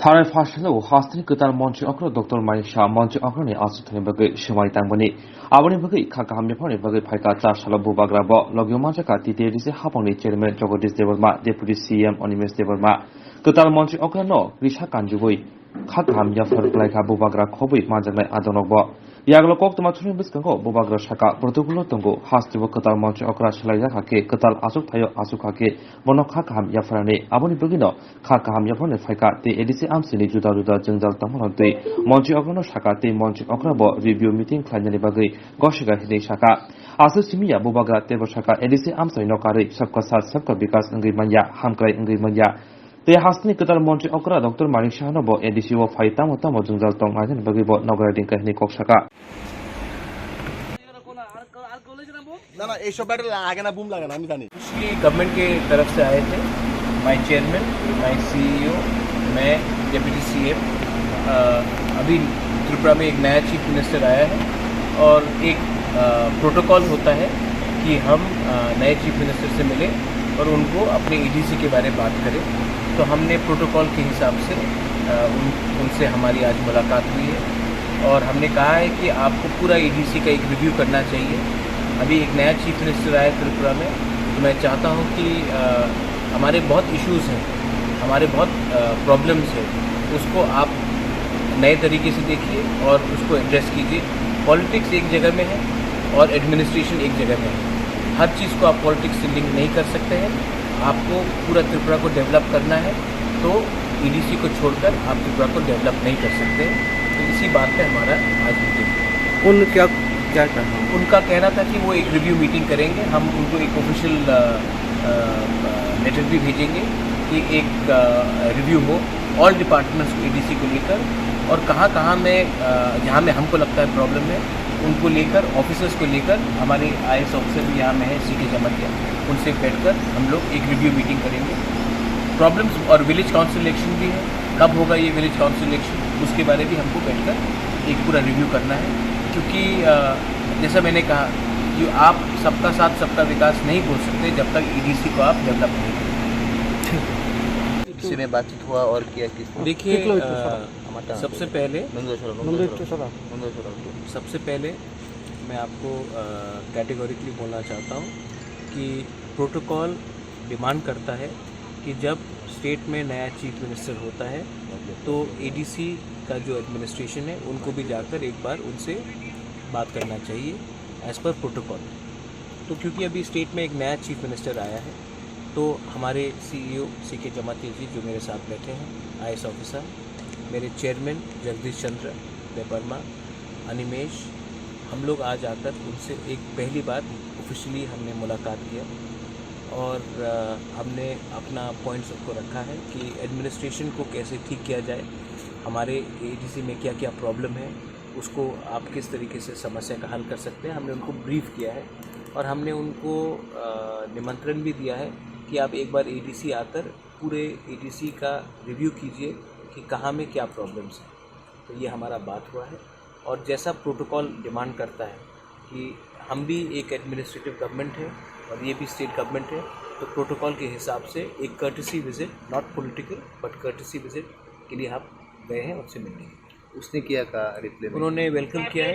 थानाय फार्स्टलो हास्टनि गोदान मन्त्री अक्र डॉक्टर मानिक शाह मन्त्री अक्रनि आसुथनि बगै सेवानि तांबनि आबनि बगै खाका हामनिफोरनि बगै फाइका चार साल बुबाग्राब लगियमा जाका टिटिएडिसि हाफांनि chairman Jagdish Debbarma deputy CM Animesh Debbarma गोदान मन्त्री अक्रनो रिसा कान्जुबै खाका हामनिफोर लाइका बुबाग्रा खबै मानजानाय आदनगब यागलो कक तमाथुनि बिस्कंगो बुबाग्रा शाखा प्रोटोकल तंगो हास्टिबो गोदान मन्त्री अक्रा सलाइजाखाके गोदान आसुक थायो आसुखाके बनो खाका हामनिफोरनि आबनि बगैनो खाका हामनिफोरनि फाइका टिटिएडिसि आमसिनि जुदा जुदा जंजाल तमहरतै मन्त्री अक्रनो शाखा टे मन्त्री अक्रबो रिव्यू मीटिंग खालामनायनि बागै गसिगा हिदै शाखा आसु सिमिया बुबाग्रा टेबो शाखा एडिसि आमसाइ नकारै सबका साथ सबका विकास अंगै मान्या हामक्राय अंगै मान्या ते हास्टनि गोदान मन्त्री अक्रा डॉक्टर मानिक शाहनबो एडिसि वो फाइ तामो तामो जंजाल तंग आजन बागैबो नगरादिन कहनि कक शाखा ना ना एसब बैटल आगे ना बूम लगा ना हम जानी गवर्नमेंट के तरफ से आए थे माय चेयरमैन माय सीईओ मैं डिप्टी सीएम अभी त्रिपुरा में एक नया चीफ मिनिस्टर आया है और एक प्रोटोकॉल होता है कि हम नए चीफ मिनिस्टर से मिले और उनको अपने ईडीसी के बारे में बात करें। तो हमने प्रोटोकॉल के हिसाब से उनसे हमारी आज मुलाकात हुई है और हमने कहा है कि आपको पूरा ईडीसी का एक रिव्यू करना चाहिए। अभी एक नया चीफ मिनिस्टर आया त्रिपुरा में, तो मैं चाहता हूँ कि हमारे बहुत इश्यूज़ हैं, हमारे बहुत प्रॉब्लम्स हैं, उसको आप नए तरीके से देखिए और उसको एड्रेस कीजिए। पॉलिटिक्स एक जगह में है और एडमिनिस्ट्रेशन एक जगह में है। हर चीज़ को आप पॉलिटिक्स से लिंक नहीं कर सकते हैं। आपको पूरा त्रिपुरा को डेवलप करना है तो ईडीसी को छोड़कर आप त्रिपुरा को डेवलप नहीं कर सकते। तो इसी बात पे हमारा आज मीटिंग क्या कहना उनका कहना था कि वो एक रिव्यू मीटिंग करेंगे। हम उनको एक ऑफिशियल लेटर भी भेजेंगे कि एक रिव्यू हो ऑल डिपार्टमेंट्स को ईडीसी को लेकर और कहाँ में जहाँ में हमको लगता है प्रॉब्लम है उनको लेकर ऑफिसर्स को लेकर हमारे आईएएस ऑफिसर भी यहाँ में है सीके जमतिया, उनसे बैठकर हम लोग एक रिव्यू मीटिंग करेंगे। प्रॉब्लम्स और विलेज काउंसिल इलेक्शन भी है, कब होगा ये विलेज काउंसिल इलेक्शन उसके बारे भी हमको बैठकर एक पूरा रिव्यू करना है। क्योंकि जैसा मैंने कहा कि आप सबका साथ सबका विकास नहीं बोल सकते जब तक ईडीसी को आप डेवलप नहीं करें। इसी में बातचीत हुआ और किया किस देखिए सबसे पहले मैं आपको कैटेगोरिकली बोलना चाहता हूँ कि प्रोटोकॉल डिमांड करता है कि जब स्टेट में नया चीफ मिनिस्टर होता है तो एडीसी का जो एडमिनिस्ट्रेशन है उनको भी जाकर एक बार उनसे बात करना चाहिए एज़ पर प्रोटोकॉल। तो क्योंकि अभी स्टेट में एक नया चीफ मिनिस्टर आया है तो हमारे सीईओ सीके जमाती जी जो मेरे साथ बैठे हैं आईएएस ऑफिसर, मेरे चेयरमैन जगदीश चंद्र देवर्मा, अनिमेश, हम लोग आज आकर उनसे एक पहली बार ऑफिशियली हमने मुलाकात किया और हमने अपना पॉइंट्स सबको रखा है कि एडमिनिस्ट्रेशन को कैसे ठीक किया जाए, हमारे एडीसी में क्या क्या प्रॉब्लम है, उसको आप किस तरीके से समस्या का हल कर सकते हैं। हमने उनको ब्रीफ किया है और हमने उनको निमंत्रण भी दिया है कि आप एक बार एडीसी आकर पूरे एडीसी का रिव्यू कीजिए कि कहाँ में क्या प्रॉब्लम्स हैं। तो ये हमारा बात हुआ है और जैसा प्रोटोकॉल डिमांड करता है कि हम भी एक एडमिनिस्ट्रेटिव गवर्नमेंट है और ये भी स्टेट गवर्नमेंट है, तो प्रोटोकॉल के हिसाब से एक courtesy visit, not political but courtesy visit के लिए आप गए हैं, उनसे मिलने के। उसने किया का रिप्लाई उन्होंने वेलकम किया है।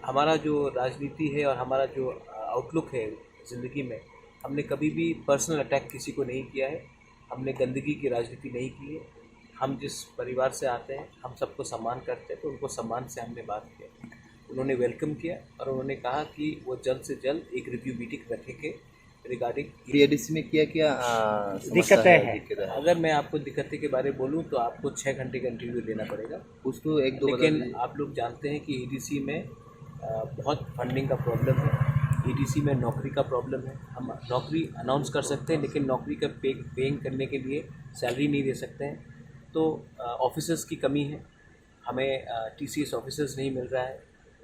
हमारा जो राजनीति है और हमारा जो आउटलुक है ज़िंदगी में, हमने कभी भी पर्सनल अटैक किसी को नहीं किया है, हमने गंदगी की राजनीति नहीं की है। हम जिस परिवार से आते हैं हम सबको सम्मान करते हैं, तो उनको सम्मान से हमने बात किया। उन्होंने वेलकम किया और उन्होंने कहा कि वो जल्द से जल्द एक रिव्यू मीटिंग रखेंगे रिगार्डिंग एडीसी में क्या दिक्कतें हैं। अगर मैं आपको दिक्कतें के बारे में बोलूँ तो आपको 6 घंटे का इंटरव्यू लेना पड़ेगा उसको एक दो, लेकिन आप लोग जानते हैं कि ईडीसी में बहुत फंडिंग का प्रॉब्लम है, ईडीसी में नौकरी का प्रॉब्लम है। हम नौकरी अनाउंस कर सकते हैं लेकिन नौकरी का पेइंग करने के लिए सैलरी नहीं दे सकते हैं, तो ऑफिसर्स की कमी है, हमें टीसीएस ऑफिसर्स नहीं मिल रहा है,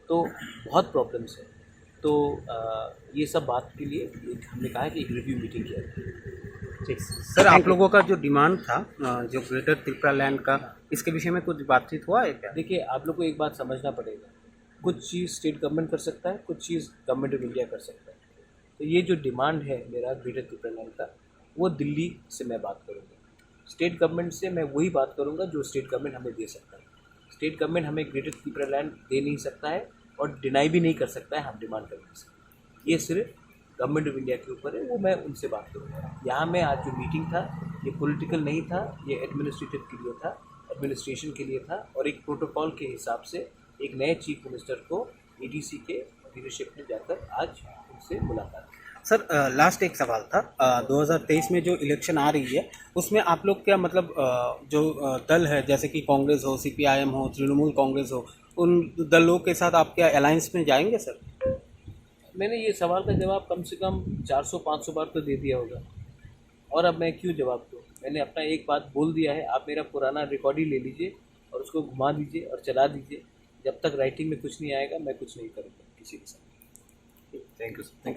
तो बहुत प्रॉब्लम्स है। तो ये सब बात के लिए हमने कहा कि एक रिव्यू मीटिंग किया जाए। ठीक सर, आप लोगों का जो डिमांड था जो ग्रेटर त्रिपुरा लैंड का, इसके विषय में कुछ बातचीत हुआ है क्या? देखिए, आप लोग को एक बात समझना पड़ेगा, कुछ चीज़ स्टेट गवर्नमेंट कर सकता है, कुछ चीज़ गवर्नमेंट ऑफ इंडिया कर सकता है। तो ये जो डिमांड है मेरा ग्रेटर त्रिपुरा लैंड का, वो दिल्ली से मैं बात करूँगा। स्टेट गवर्नमेंट से मैं वही बात करूँगा जो स्टेट गवर्नमेंट हमें दे सकता है। स्टेट गवर्नमेंट हमें ग्रेटर त्रिपुरा लैंड दे नहीं सकता है और डिनाई भी नहीं कर सकता है हम डिमांड करने से। ये सिर्फ गवर्नमेंट ऑफ इंडिया के ऊपर है, वो मैं उनसे बात करूँगा। यहाँ में आज जो मीटिंग था ये पॉलिटिकल नहीं था, ये एडमिनिस्ट्रेटिव के लिए था, एडमिनिस्ट्रेशन के लिए था और एक प्रोटोकॉल के हिसाब से एक नए चीफ मिनिस्टर को EDC के लीडरशिप में जाकर आज उनसे मुलाकात की। सर लास्ट एक सवाल था 2023 में जो इलेक्शन आ रही है उसमें आप लोग क्या मतलब जो दल है जैसे कि कांग्रेस हो, CPIM हो, तृणमूल कांग्रेस हो, उन दलों के साथ आप क्या अलायंस में जाएंगे सर? मैंने ये सवाल का जवाब कम से कम 400-500 बार तो दे दिया होगा और अब मैं क्यों जवाब दूँ। मैंने अपना एक बात बोल दिया है। आप मेरा पुराना रिकॉर्ड ही ले लीजिए और उसको घुमा दीजिए और चला दीजिए। जब तक राइटिंग में कुछ नहीं आएगा मैं कुछ नहीं करूँगा किसी के साथ। Thank you sir.